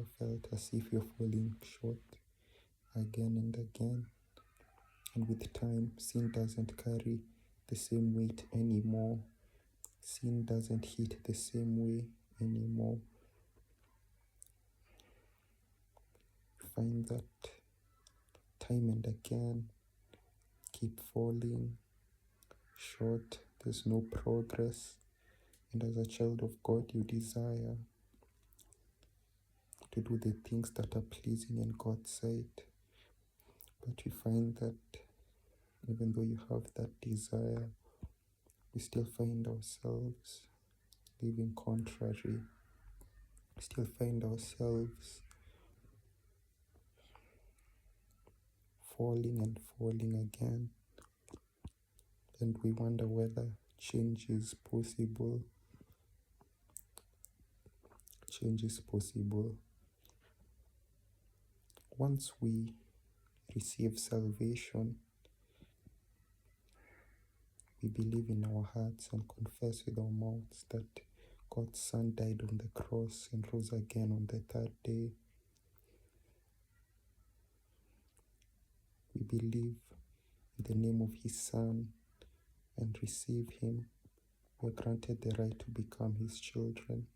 ever felt as if you're falling short again and again? And with time, sin doesn't carry the same weight anymore. Sin doesn't hit the same way anymore. You find that time and again, keep falling short, there's no progress. And as a child of God, you desire to do the things that are pleasing in God's sight. But you find that even though you have that desire, we still find ourselves living contrary. We still find ourselves falling and falling again. And we wonder whether change is possible. Change is possible. Once we receive salvation, we believe in our hearts and confess with our mouths that God's Son died on the cross and rose again on the third day. We believe in the name of His Son and receive Him. We are granted the right to become His children.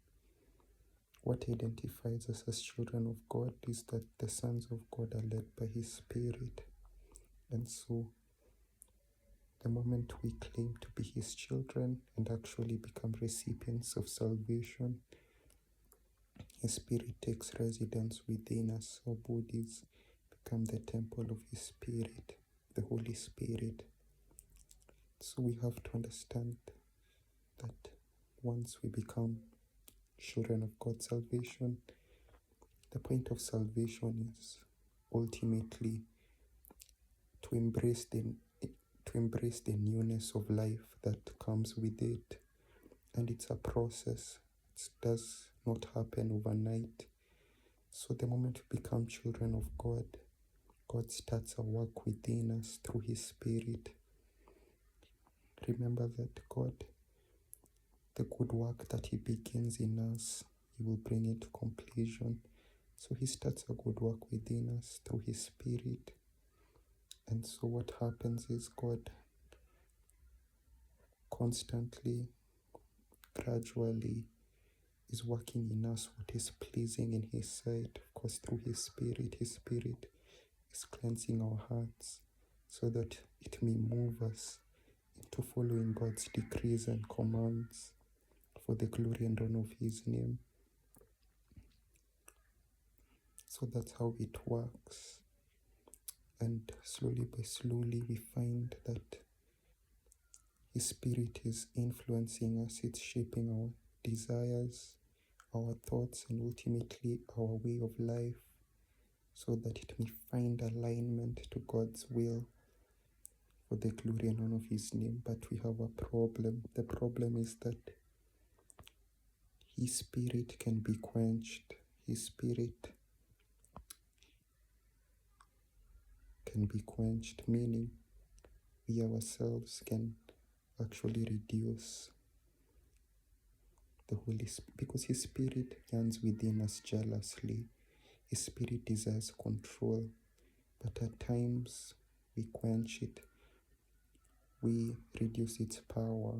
What identifies us as children of God is that the sons of God are led by His Spirit. And so, the moment we claim to be His children and actually become recipients of salvation, His Spirit takes residence within us. Our bodies become the temple of His Spirit, the Holy Spirit. So we have to understand that once we become children of God's salvation, the point of salvation is ultimately to embrace the newness of life that comes with it. And it's a process. It does not happen overnight. So the moment we become children of God, God starts a work within us through His Spirit. Remember that God, the good work that He begins in us, He will bring it to completion. So He starts a good work within us through His Spirit. And so what happens is God constantly, gradually is working in us what is pleasing in His sight. Of course, through His Spirit is cleansing our hearts so that it may move us into following God's decrees and commands for the glory and honor of His name. So that's how it works. And slowly by slowly we find that His Spirit is influencing us. It's shaping our desires, our thoughts, and ultimately our way of life, so that it may find alignment to God's will for the glory and honor of His name. But we have a problem. The problem is that His Spirit can be quenched. His Spirit can be quenched, meaning we ourselves can actually reduce the Holy Spirit, because His Spirit yearns within us jealously. His Spirit desires control, but at times we quench it. We reduce its power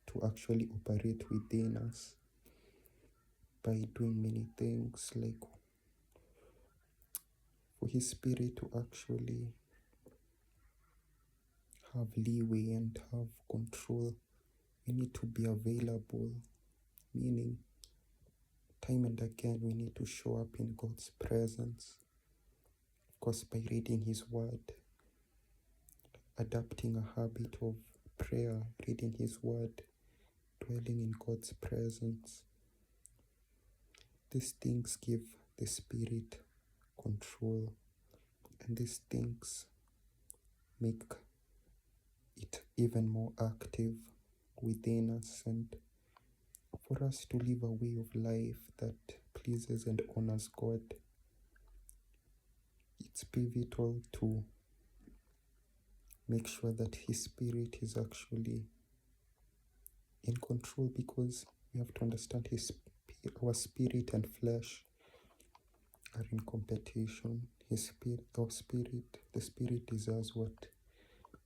to actually operate within us by doing many things, like for His Spirit to actually have leeway and have control, we need to be available, meaning time and again we need to show up in God's presence, of course by reading His Word, adapting a habit of prayer, reading His Word, dwelling in God's presence. These things give the Spirit control, and these things make it even more active within us, and for us to live a way of life that pleases and honors God. It's pivotal to make sure that His Spirit is actually in control, because we have to understand our spirit and flesh are in competition. His spirit, the spirit desires what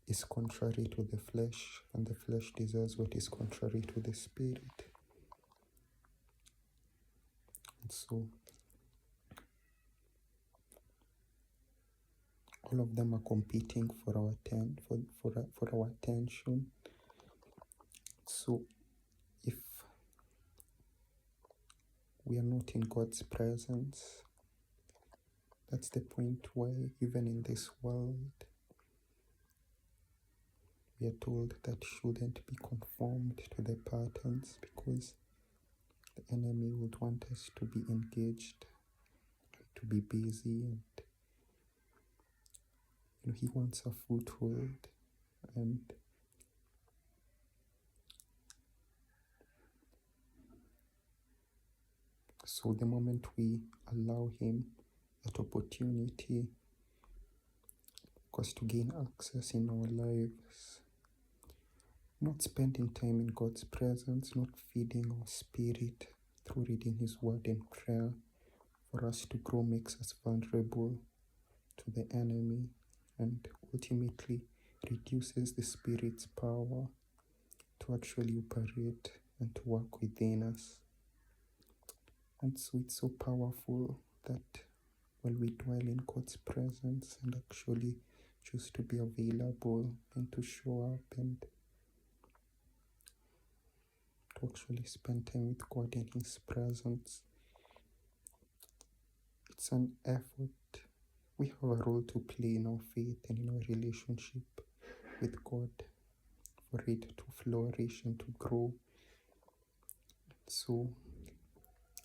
is contrary to the flesh, and the flesh desires what is contrary to the spirit. And so all of them are competing for our for our attention. So if we are not in God's presence, that's the point why even in this world we are told that shouldn't be conformed to the patterns, because the enemy would want us to be engaged, to be busy, and he wants a foothold. And so the moment we allow him that opportunity, because to gain access in our lives, not spending time in God's presence, not feeding our spirit through reading his word and prayer for us to grow, makes us vulnerable to the enemy, and ultimately reduces the spirit's power to actually operate and to work within us. And so it's so powerful that when we dwell in God's presence and actually choose to be available and to show up and to actually spend time with God in his presence, it's an effort. We have a role to play in our faith and in our relationship with God for it to flourish and to grow. So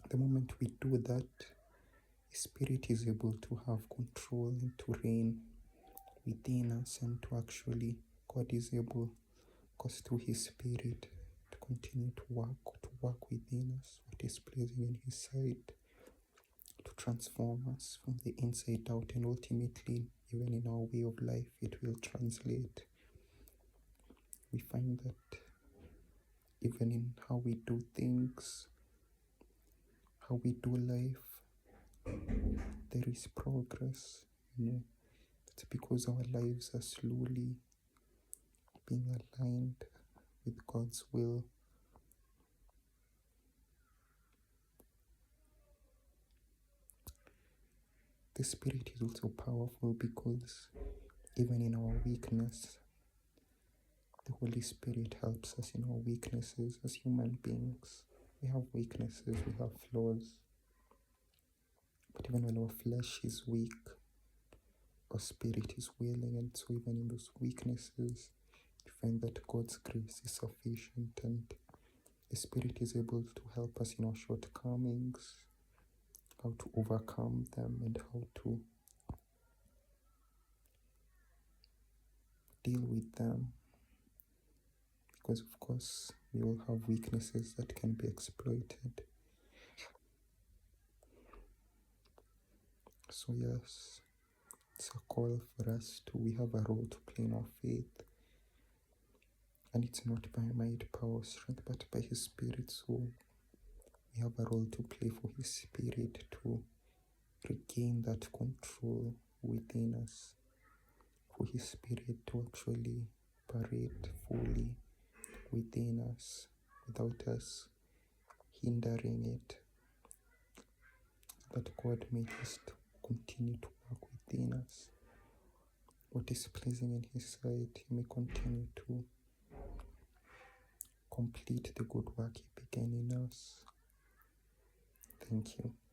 the moment we do that, the Spirit is able to have control and to reign within us, and to actually, God is able, because through his Spirit, to continue to work within us what is pleasing in his sight, to transform us from the inside out, and ultimately, even in our way of life, it will translate. We find that even in how we do things, how we do life, there is progress. It's because our lives are slowly being aligned with God's will. The Spirit is also powerful because even in our weakness, the Holy Spirit helps us in our weaknesses as human beings. We have weaknesses, we have flaws. But even when our flesh is weak, our spirit is willing, and so even in those weaknesses, you find that God's grace is sufficient, and the Spirit is able to help us in our shortcomings, how to overcome them, and how to deal with them. Because of course, we all have weaknesses that can be exploited. So yes, it's a call for us we have a role to play in our faith. And it's not by might, power, strength, but by his Spirit. So we have a role to play for his Spirit to regain that control within us, for his Spirit to actually operate fully within us without us hindering it, that God may just continue to work within us what is pleasing in his sight. He may continue to complete the good work he began in us. Thank you.